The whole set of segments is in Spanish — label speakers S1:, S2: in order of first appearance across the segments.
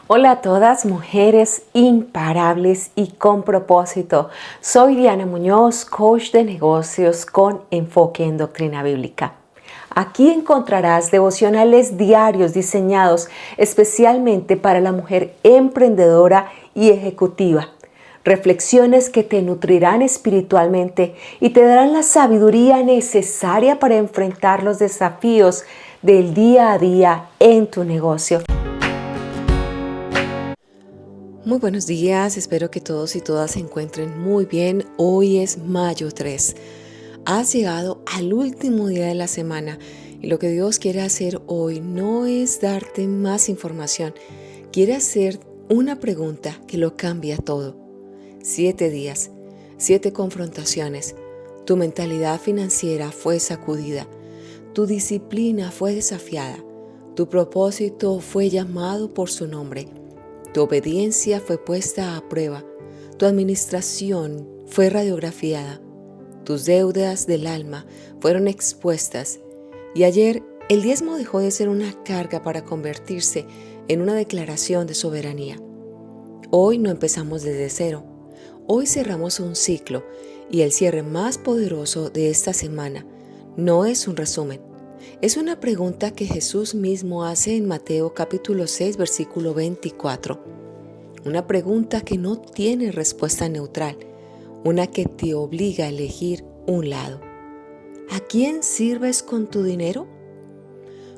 S1: Hola a todas, mujeres imparables y con propósito. Soy Diana Muñoz, coach de negocios con enfoque en doctrina bíblica. Aquí encontrarás devocionales diarios diseñados especialmente para la mujer emprendedora y ejecutiva. Reflexiones que te nutrirán espiritualmente y te darán la sabiduría necesaria para enfrentar los desafíos del día a día en tu negocio. Muy buenos días, espero que todos y todas se encuentren muy bien. Hoy es mayo 3. Has llegado al último día de la semana y lo que Dios quiere hacer hoy no es darte más información, quiere hacer una pregunta que lo cambia todo. 7 días, 7 confrontaciones, tu mentalidad financiera fue sacudida, tu disciplina fue desafiada, tu propósito fue llamado por su nombre. Tu obediencia fue puesta a prueba, tu administración fue radiografiada, tus deudas del alma fueron expuestas y ayer el diezmo dejó de ser una carga para convertirse en una declaración de soberanía. Hoy no empezamos desde cero, hoy cerramos un ciclo y el cierre más poderoso de esta semana no es un resumen. Es una pregunta que Jesús mismo hace en Mateo capítulo 6, versículo 24. Una pregunta que no tiene respuesta neutral, una que te obliga a elegir un lado. ¿A quién sirves con tu dinero?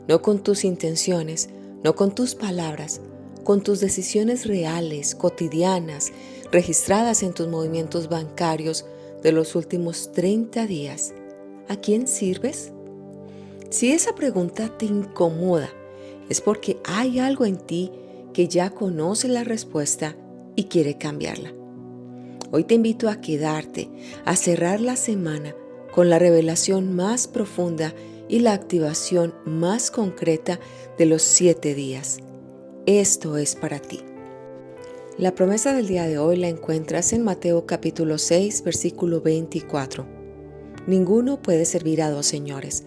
S1: No con tus intenciones, no con tus palabras, con tus decisiones reales, cotidianas, registradas en tus movimientos bancarios de los últimos 30 días. ¿A quién sirves? Si esa pregunta te incomoda, es porque hay algo en ti que ya conoce la respuesta y quiere cambiarla. Hoy te invito a quedarte, a cerrar la semana con la revelación más profunda y la activación más concreta de los 7 días. Esto es para ti. La promesa del día de hoy la encuentras en Mateo capítulo 6, versículo 24. Ninguno puede servir a dos señores,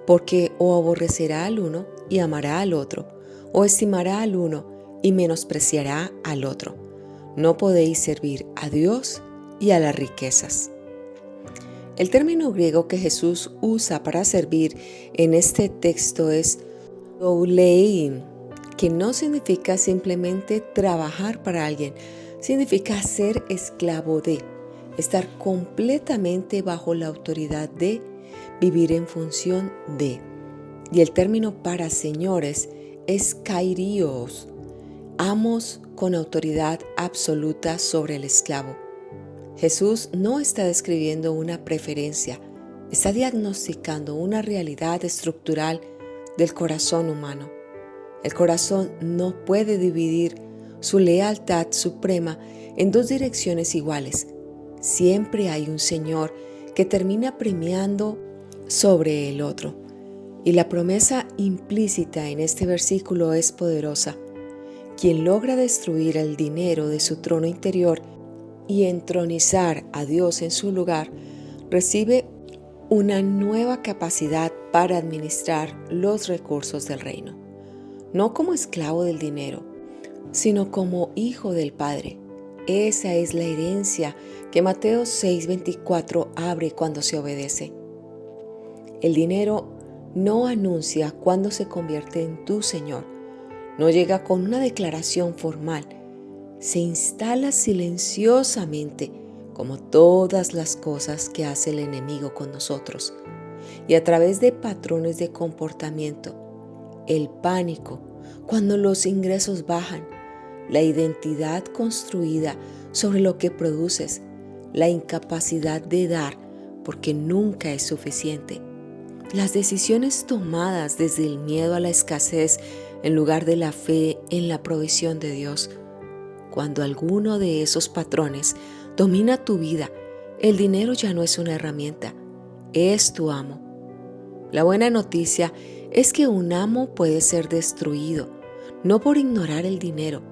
S1: porque o aborrecerá al uno y amará al otro, o estimará al uno y menospreciará al otro. No podéis servir a Dios y a las riquezas. El término griego que Jesús usa para servir en este texto es doulein, que no significa simplemente trabajar para alguien, significa ser esclavo de, estar completamente bajo la autoridad de, vivir en función de. Y el término para señores es kairios, amos con autoridad absoluta sobre el esclavo. Jesús no está describiendo una preferencia, está diagnosticando una realidad estructural del corazón humano. El corazón no puede dividir su lealtad suprema en dos direcciones iguales. Siempre hay un Señor que termina premiando sobre el otro. Y la promesa implícita en este versículo es poderosa. Quien logra destruir el dinero de su trono interior y entronizar a Dios en su lugar, recibe una nueva capacidad para administrar los recursos del reino. No como esclavo del dinero, sino como hijo del Padre. Esa es la herencia que Mateo 6:24 abre cuando se obedece. El dinero no anuncia cuándo se convierte en tu Señor. No llega con una declaración formal. Se instala silenciosamente, como todas las cosas que hace el enemigo con nosotros. Y a través de patrones de comportamiento, el pánico, cuando los ingresos bajan, la identidad construida sobre lo que produces, la incapacidad de dar porque nunca es suficiente. Las decisiones tomadas desde el miedo a la escasez en lugar de la fe en la provisión de Dios. Cuando alguno de esos patrones domina tu vida, el dinero ya no es una herramienta, es tu amo. La buena noticia es que un amo puede ser destruido, no por ignorar el dinero,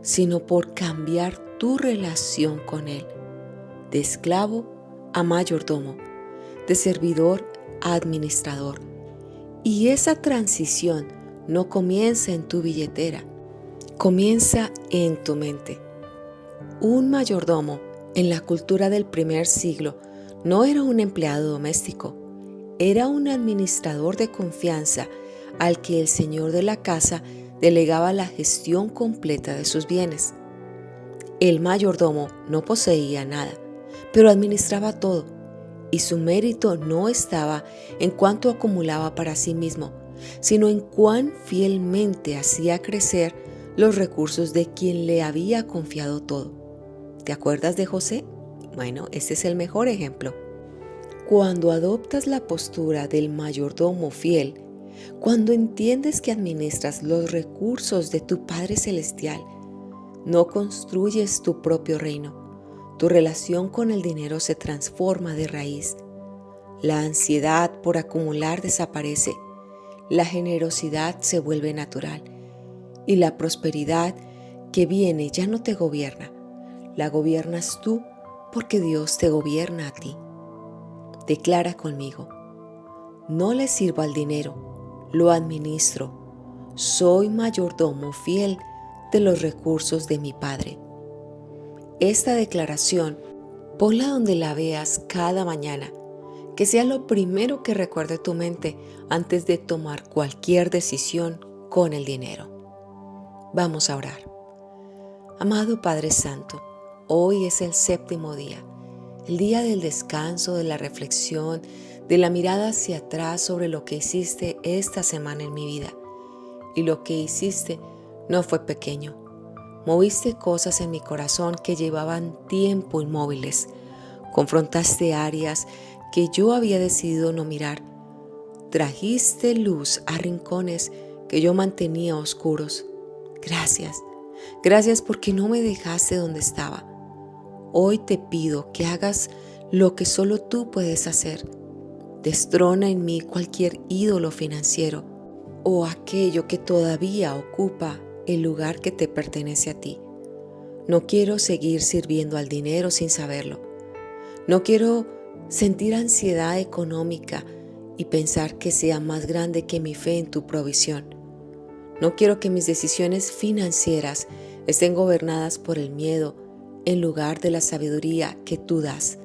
S1: sino por cambiar tu relación con él, de esclavo a mayordomo, de servidor a administrador. Y esa transición no comienza en tu billetera, Comienza en tu mente. Un mayordomo en la cultura del primer siglo no era un empleado doméstico, era un administrador de confianza al que el señor de la casa delegaba la gestión completa de sus bienes. El mayordomo no poseía nada, pero administraba todo, y su mérito no estaba en cuánto acumulaba para sí mismo, sino en cuán fielmente hacía crecer los recursos de quien le había confiado todo. ¿Te acuerdas de José? Bueno, ese es el mejor ejemplo. Cuando adoptas la postura del mayordomo fiel, cuando entiendes que administras los recursos de tu Padre Celestial, no construyes tu propio reino. Tu relación con el dinero se transforma de raíz. La ansiedad por acumular desaparece. La generosidad se vuelve natural. Y la prosperidad que viene ya no te gobierna. La gobiernas tú porque Dios te gobierna a ti. Declara conmigo: no le sirvo al dinero, lo administro. Soy mayordomo fiel de los recursos de mi Padre. Esta declaración, ponla donde la veas cada mañana, que sea lo primero que recuerde tu mente antes de tomar cualquier decisión con el dinero. Vamos a orar. Amado Padre Santo, hoy es el 7º día, el día del descanso, de la reflexión, de la mirada hacia atrás sobre lo que hiciste esta semana en mi vida. Y lo que hiciste no fue pequeño. Moviste cosas en mi corazón que llevaban tiempo inmóviles. Confrontaste áreas que yo había decidido no mirar. Trajiste luz a rincones que yo mantenía oscuros. Gracias. Gracias porque no me dejaste donde estaba. Hoy te pido que hagas lo que solo tú puedes hacer. Destrona en mí cualquier ídolo financiero o aquello que todavía ocupa el lugar que te pertenece a ti. No quiero seguir sirviendo al dinero sin saberlo. No quiero sentir ansiedad económica y pensar que sea más grande que mi fe en tu provisión. No quiero que mis decisiones financieras estén gobernadas por el miedo en lugar de la sabiduría que tú das.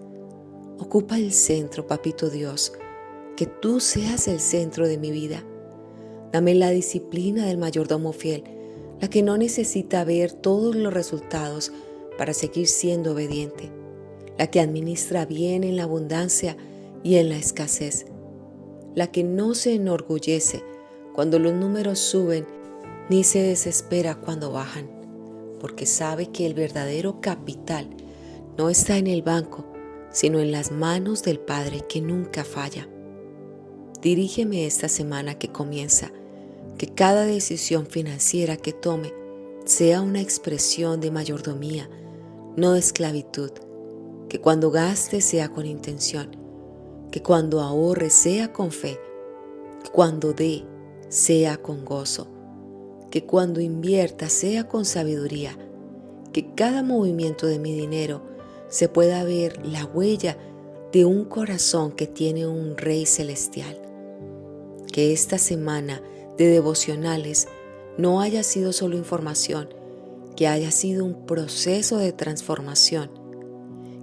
S1: Ocupa el centro, Papito Dios, que tú seas el centro de mi vida. Dame la disciplina del mayordomo fiel, la que no necesita ver todos los resultados para seguir siendo obediente, la que administra bien en la abundancia y en la escasez, la que no se enorgullece cuando los números suben ni se desespera cuando bajan, porque sabe que el verdadero capital no está en el banco, sino en las manos del Padre que nunca falla. Dirígeme esta semana que comienza, que cada decisión financiera que tome sea una expresión de mayordomía, no de esclavitud, que cuando gaste sea con intención, que cuando ahorre sea con fe, que cuando dé sea con gozo, que cuando invierta sea con sabiduría, que cada movimiento de mi dinero se pueda ver la huella de un corazón que tiene un Rey celestial. Que esta semana de devocionales no haya sido solo información, que haya sido un proceso de transformación.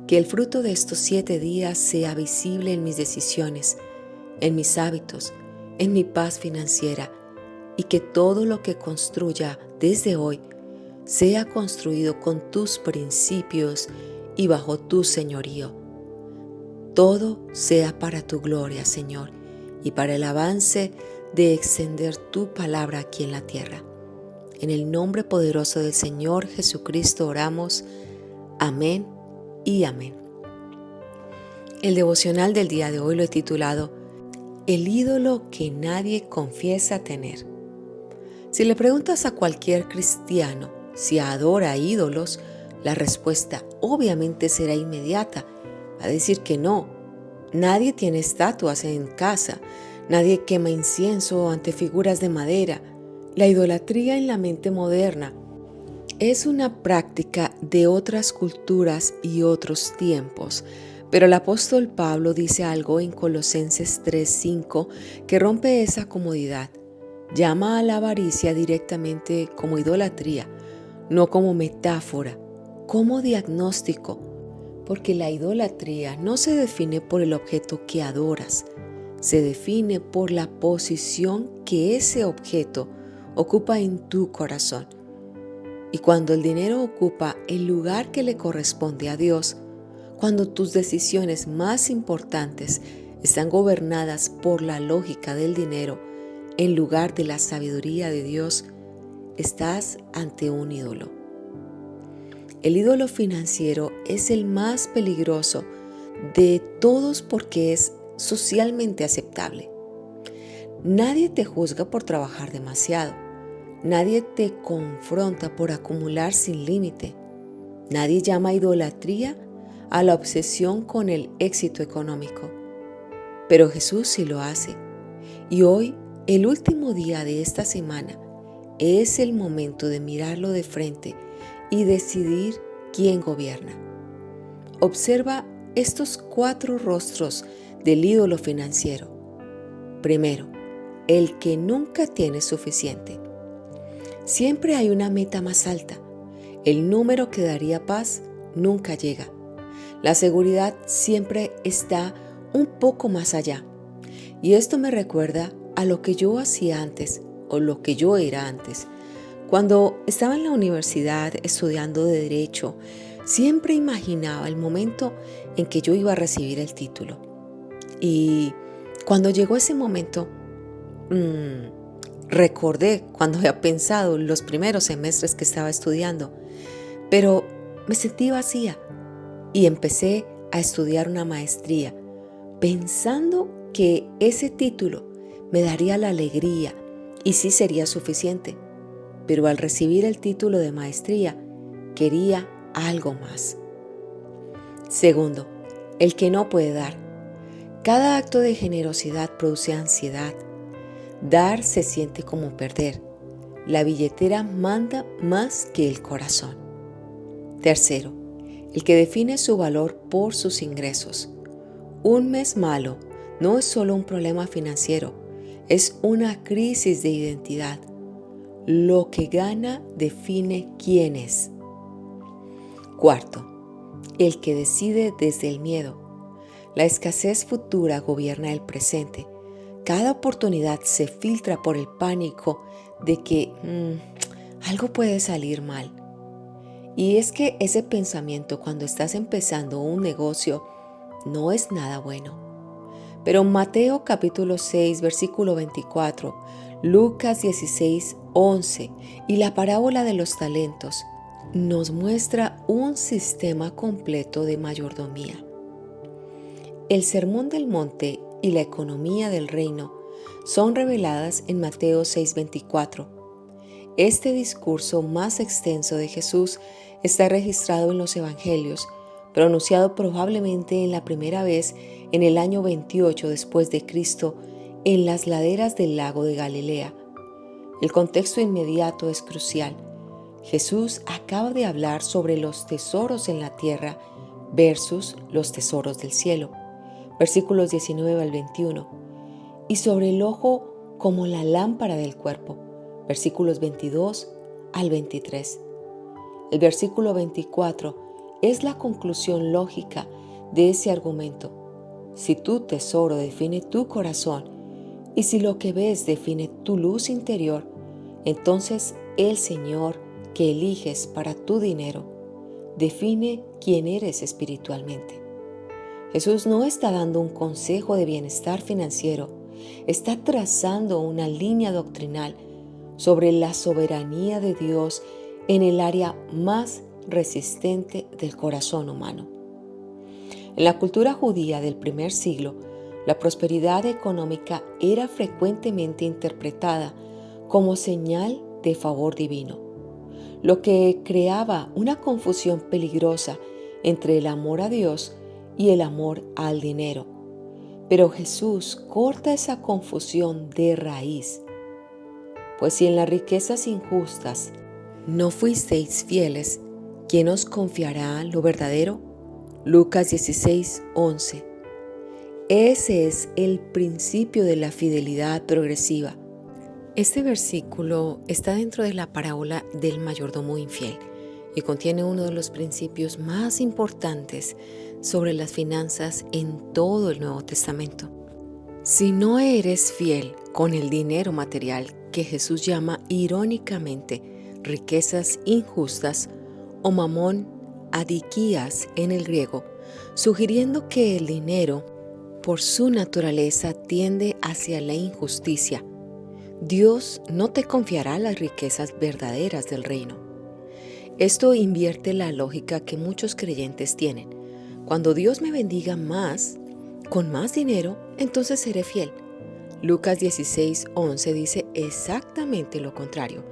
S1: Que el fruto de estos 7 días sea visible en mis decisiones, en mis hábitos, en mi paz financiera, y que todo lo que construya desde hoy sea construido con tus principios y bajo tu señorío. Todo sea para tu gloria, Señor, y para el avance de extender tu palabra aquí en la tierra. En el nombre poderoso del Señor Jesucristo oramos. Amén y amén. El devocional del día de hoy lo he titulado El ídolo que nadie confiesa tener. Si le preguntas a cualquier cristiano si adora ídolos, la respuesta obviamente será inmediata. Va a decir que no. Nadie tiene estatuas en casa. Nadie quema incienso ante figuras de madera. La idolatría en la mente moderna es una práctica de otras culturas y otros tiempos. Pero el apóstol Pablo dice algo en Colosenses 3:5 que rompe esa comodidad. Llama a la avaricia directamente como idolatría, no como metáfora, como diagnóstico, porque la idolatría no se define por el objeto que adoras, se define por la posición que ese objeto ocupa en tu corazón. Y cuando el dinero ocupa el lugar que le corresponde a Dios, cuando tus decisiones más importantes están gobernadas por la lógica del dinero en lugar de la sabiduría de Dios, estás ante un ídolo. El ídolo financiero es el más peligroso de todos porque es socialmente aceptable. Nadie te juzga por trabajar demasiado. Nadie te confronta por acumular sin límite. Nadie llama idolatría a la obsesión con el éxito económico. Pero Jesús sí lo hace. Y hoy, el último día de esta semana, es el momento de mirarlo de frente y decidir quién gobierna. Observa estos 4 rostros del ídolo financiero. Primero, el que nunca tiene suficiente. Siempre hay una meta más alta. El número que daría paz nunca llega. La seguridad siempre está un poco más allá. Y esto me recuerda a lo que yo hacía antes, o lo que yo era antes. Cuando estaba en la universidad estudiando de Derecho, siempre imaginaba el momento en que yo iba a recibir el título. Y cuando llegó ese momento, recordé cuando había pensado los primeros semestres que estaba estudiando, pero me sentí vacía y empecé a estudiar una maestría, pensando que ese título me daría la alegría y sí sería suficiente. Pero al recibir el título de maestría, quería algo más. Segundo, el que no puede dar. Cada acto de generosidad produce ansiedad. Dar se siente como perder. La billetera manda más que el corazón. Tercero, el que define su valor por sus ingresos. Un mes malo no es solo un problema financiero, es una crisis de identidad. Lo que gana define quién es. Cuarto, el que decide desde el miedo. La escasez futura gobierna el presente. Cada oportunidad se filtra por el pánico de que algo puede salir mal. Y es que ese pensamiento cuando estás empezando un negocio no es nada bueno. Pero Mateo capítulo 6, versículo 24, Lucas 16, 11 y la parábola de los talentos nos muestra un sistema completo de mayordomía. El sermón del monte y la economía del reino son reveladas en Mateo 6:24. Este discurso más extenso de Jesús está registrado en los evangelios, pronunciado probablemente en la primera vez en el año 28 después de Cristo en las laderas del lago de Galilea. El contexto inmediato es crucial. Jesús acaba de hablar sobre los tesoros en la tierra versus los tesoros del cielo, versículos 19 al 21, y sobre el ojo como la lámpara del cuerpo, versículos 22 al 23. El versículo 24 es la conclusión lógica de ese argumento. Si tu tesoro define tu corazón y si lo que ves define tu luz interior, entonces el Señor que eliges para tu dinero define quién eres espiritualmente. Jesús no está dando un consejo de bienestar financiero, está trazando una línea doctrinal sobre la soberanía de Dios en el área más resistente del corazón humano. En la cultura judía del primer siglo, la prosperidad económica era frecuentemente interpretada como señal de favor divino, lo que creaba una confusión peligrosa entre el amor a Dios y el amor al dinero. Pero Jesús corta esa confusión de raíz. Pues si en las riquezas injustas no fuisteis fieles, ¿quién os confiará lo verdadero? Lucas 16, 11. Ese es el principio de la fidelidad progresiva. Este versículo está dentro de la parábola del mayordomo infiel y contiene uno de los principios más importantes sobre las finanzas en todo el Nuevo Testamento. Si no eres fiel con el dinero material que Jesús llama irónicamente riquezas injustas o mamón adiquías en el griego, sugiriendo que el dinero por su naturaleza tiende hacia la injusticia, Dios no te confiará las riquezas verdaderas del reino. Esto invierte la lógica que muchos creyentes tienen. Cuando Dios me bendiga más, con más dinero, entonces seré fiel. Lucas 16:11 dice exactamente lo contrario.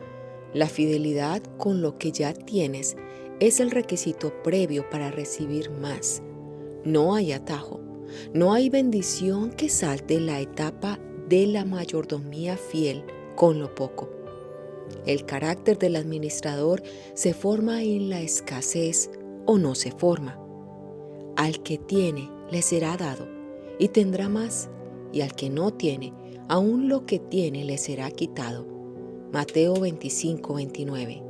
S1: La fidelidad con lo que ya tienes es el requisito previo para recibir más. No hay atajo, no hay bendición que salte la etapa de la mayordomía fiel con lo poco. El carácter del administrador se forma en la escasez o no se forma. Al que tiene le será dado y tendrá más, y al que no tiene, aún lo que tiene le será quitado. Mateo 25:29.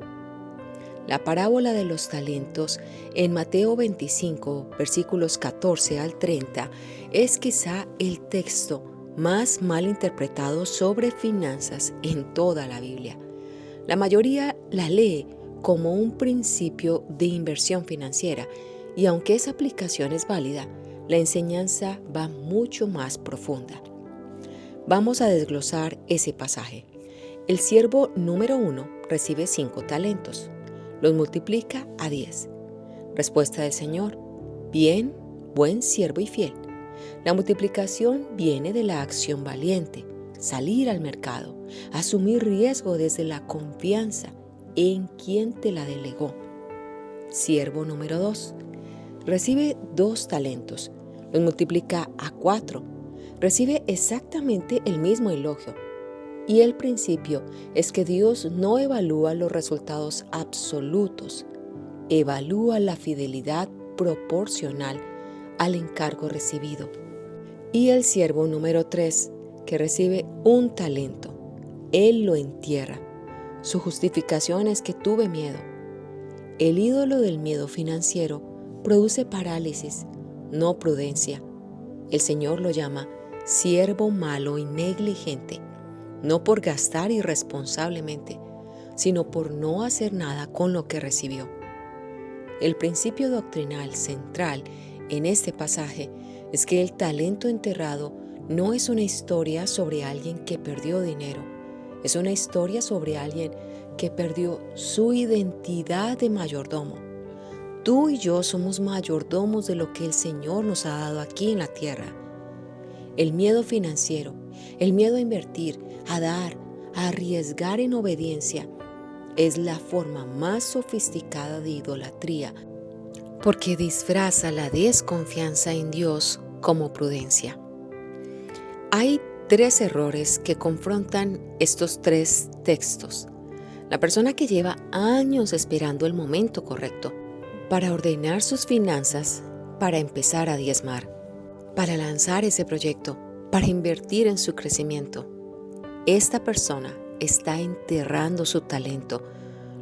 S1: La parábola de los talentos en Mateo 25, versículos 14 al 30, es quizá el texto más mal interpretado sobre finanzas en toda la Biblia. La mayoría la lee como un principio de inversión financiera y aunque esa aplicación es válida, la enseñanza va mucho más profunda. Vamos a desglosar ese pasaje. El siervo número 1 recibe 5 talentos. Los multiplica a 10. Respuesta del Señor: bien, buen siervo y fiel. La multiplicación viene de la acción valiente, salir al mercado, asumir riesgo desde la confianza en quien te la delegó. Siervo número 2 recibe 2 talentos, los multiplica a 4, recibe exactamente el mismo elogio. Y el principio es que Dios no evalúa los resultados absolutos, evalúa la fidelidad proporcional al encargo recibido. Y el siervo número 3, que recibe 1 talento, él lo entierra. Su justificación es que tuve miedo. El ídolo del miedo financiero produce parálisis, no prudencia. El Señor lo llama siervo malo y negligente, no por gastar irresponsablemente, sino por no hacer nada con lo que recibió. El principio doctrinal central en este pasaje es que el talento enterrado no es una historia sobre alguien que perdió dinero, es una historia sobre alguien que perdió su identidad de mayordomo. Tú y yo somos mayordomos de lo que el Señor nos ha dado aquí en la tierra. El miedo financiero, el miedo a invertir, a dar, a arriesgar en obediencia, es la forma más sofisticada de idolatría, porque disfraza la desconfianza en Dios como prudencia. Hay 3 errores que confrontan estos 3 textos. La persona que lleva años esperando el momento correcto para ordenar sus finanzas, para empezar a diezmar, para lanzar ese proyecto, para invertir en su crecimiento. Esta persona está enterrando su talento,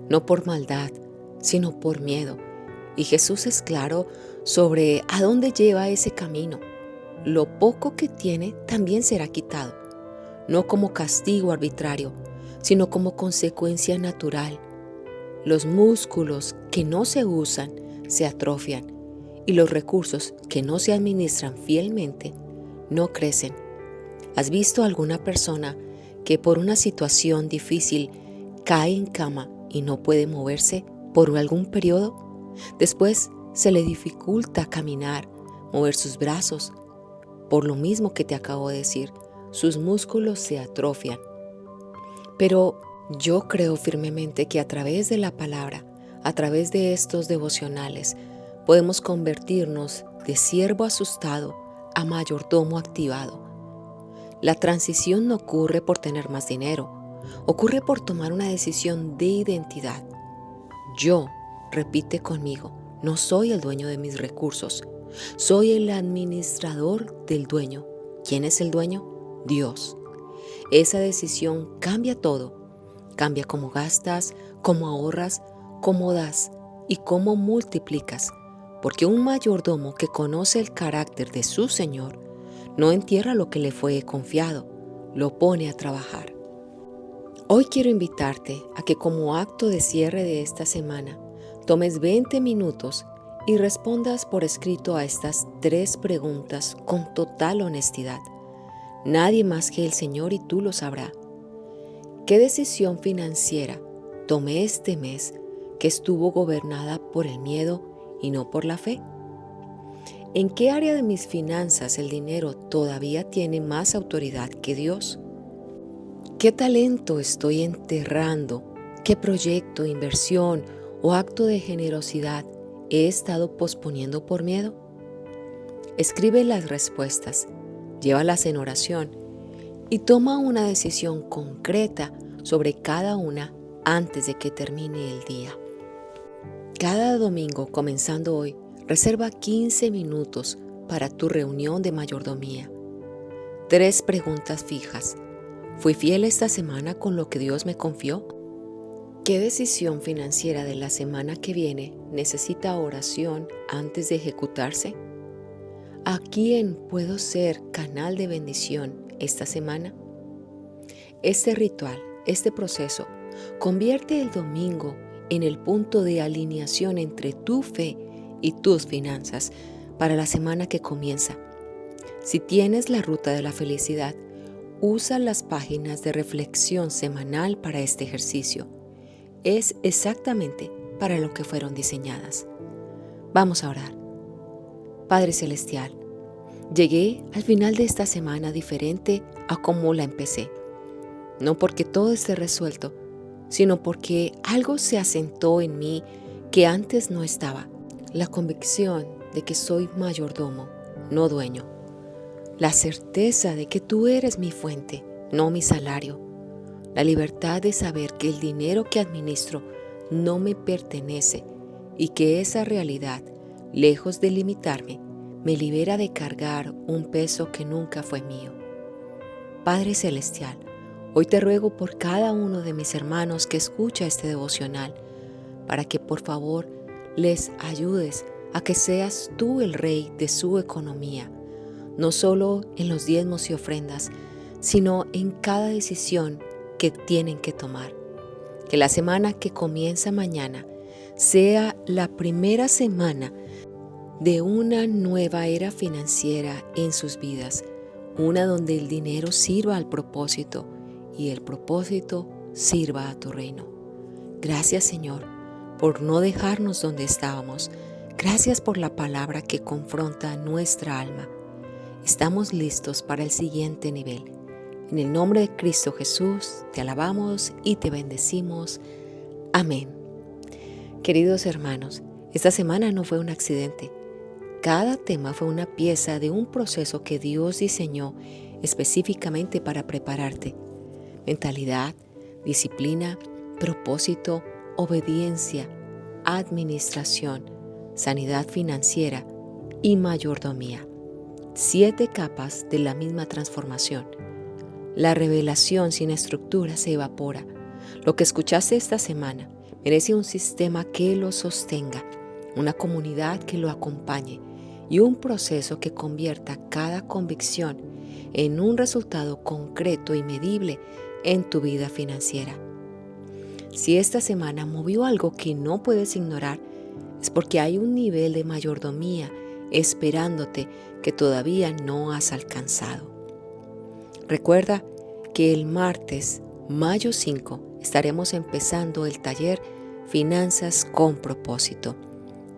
S1: no por maldad, sino por miedo. Y Jesús es claro sobre a dónde lleva ese camino. Lo poco que tiene también será quitado, no como castigo arbitrario, sino como consecuencia natural. Los músculos que no se usan se atrofian y los recursos que no se administran fielmente no crecen. ¿Has visto alguna persona que por una situación difícil cae en cama y no puede moverse por algún periodo? Después se le dificulta caminar, mover sus brazos. Por lo mismo que te acabo de decir, sus músculos se atrofian. Pero yo creo firmemente que a través de la palabra, a través de estos devocionales, podemos convertirnos de siervo asustado a mayordomo activado. La transición no ocurre por tener más dinero, ocurre por tomar una decisión de identidad. Yo, repite conmigo, no soy el dueño de mis recursos, soy el administrador del dueño. ¿Quién es el dueño? Dios. esa decisión cambia todo. Cambia cómo gastas, cómo ahorras, cómo das y cómo multiplicas. Porque un mayordomo que conoce el carácter de su Señor no entierra lo que le fue confiado, lo pone a trabajar. Hoy quiero invitarte a que como acto de cierre de esta semana, tomes 20 minutos y respondas por escrito a estas 3 preguntas con total honestidad. Nadie más que el Señor y tú lo sabrá. ¿Qué decisión financiera tomé este mes que estuvo gobernada por el miedo y no por la fe? ¿En qué área de mis finanzas el dinero todavía tiene más autoridad que Dios? ¿Qué talento estoy enterrando? ¿Qué proyecto, inversión o acto de generosidad he estado posponiendo por miedo? Escribe las respuestas, llévalas en oración y toma una decisión concreta sobre cada una antes de que termine el día. Cada domingo, comenzando hoy, reserva 15 minutos para tu reunión de mayordomía. 3 preguntas fijas. ¿Fui fiel esta semana con lo que Dios me confió? ¿Qué decisión financiera de la semana que viene necesita oración antes de ejecutarse? ¿A quién puedo ser canal de bendición esta semana? Este ritual, este proceso, convierte el domingo en el punto de alineación entre tu fe y tus finanzas para la semana que comienza. Si tienes la ruta de la felicidad, usa las páginas de reflexión semanal para este ejercicio. Es exactamente para lo que fueron diseñadas. Vamos a orar. Padre Celestial, llegué al final de esta semana diferente a como la empecé. No porque todo esté resuelto, sino porque algo se asentó en mí que antes no estaba. La convicción de que soy mayordomo, no dueño. La certeza de que tú eres mi fuente, no mi salario. La libertad de saber que el dinero que administro no me pertenece y que esa realidad, lejos de limitarme, me libera de cargar un peso que nunca fue mío. Padre Celestial, hoy te ruego por cada uno de mis hermanos que escucha este devocional, para que por favor les ayudes a que seas tú el rey de su economía, no solo en los diezmos y ofrendas, sino en cada decisión que tienen que tomar. Que la semana que comienza mañana sea la primera semana de una nueva era financiera en sus vidas, una donde el dinero sirva al propósito y el propósito sirva a tu reino. Gracias, Señor, por no dejarnos donde estábamos. Gracias por la palabra que confronta nuestra alma. Estamos listos para el siguiente nivel. En el nombre de Cristo Jesús, te alabamos y te bendecimos. Amén. Queridos hermanos, esta semana no fue un accidente. Cada tema fue una pieza de un proceso que Dios diseñó específicamente para prepararte. Mentalidad, disciplina, propósito, obediencia, administración, sanidad financiera y mayordomía. 7 capas de la misma transformación. La revelación sin estructura se evapora. Lo que escuchaste esta semana merece un sistema que lo sostenga, una comunidad que lo acompañe y un proceso que convierta cada convicción en un resultado concreto y medible en tu vida financiera. Si esta semana movió algo que no puedes ignorar, es porque hay un nivel de mayordomía esperándote que todavía no has alcanzado. Recuerda que el martes, mayo 5, estaremos empezando el taller Finanzas con Propósito.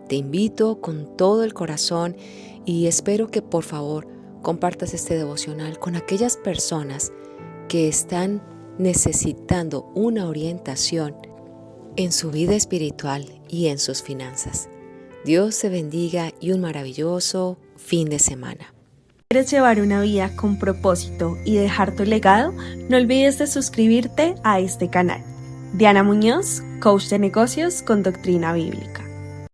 S1: Te invito con todo el corazón y espero que por favor compartas este devocional con aquellas personas que están necesitando una orientación en su vida espiritual y en sus finanzas. Dios te bendiga y un maravilloso fin de semana.
S2: ¿Quieres llevar una vida con propósito y dejar tu legado? No olvides de suscribirte a este canal. Diana Muñoz, coach de negocios con doctrina bíblica.